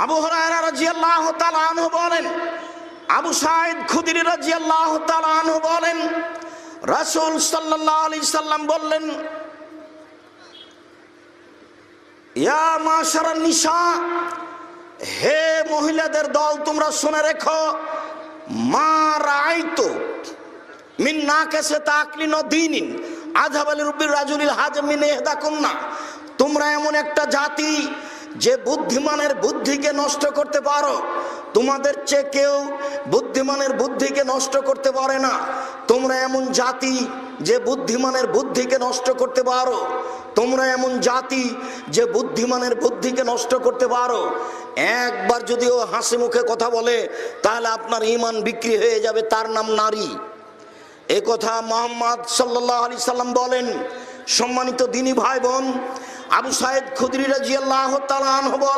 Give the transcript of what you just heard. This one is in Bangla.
আবু হুরায়রা রাদিয়াল্লাহু তাআলা আনহু বলেন, আবু সাঈদ খুদরি রাদিয়াল্লাহু তাআলা আনহু বলেন, রাসূল সাল্লাল্লাহু আলাইহি সাল্লাম বললেন, ইয়া মাশারান নিসা, হে মহিলাদের দল, তোমরা শুনে রেখো, মা রাআইতু মিন নাকাসাতি আকলিন ওয়া দীনিন আযহাবা লিরুব্বির রাজুলিল হাজম মিন ইহদাকুন্না। তোমরা এমন একটা জাতি যে বুদ্ধিমানের বুদ্ধিকে নষ্ট করতে পারো, তোমাদের চেয়ে কেউ বুদ্ধিমানের বুদ্ধিকে নষ্ট করতে পারে না। তোমরা এমন জাতি যে বুদ্ধিমানের বুদ্ধিকে নষ্ট করতে পারো, তোমরা এমন জাতি যে বুদ্ধিমানের বুদ্ধিকে নষ্ট করতে পারো। একবার যদি ও হাসি মুখে কথা বলে তাহলে আপনার ঈমান বিক্রি হয়ে যাবে, তার নাম নারী। এ কথা মুহাম্মদ সাল্লাল্লাহু আলাইহি সাল্লাম বলেন। সম্মানিত দ্বীনি ভাই বোন, আবু সাঈদ খুদরি রাদিয়াল্লাহু তাআলা আনহু বলেন,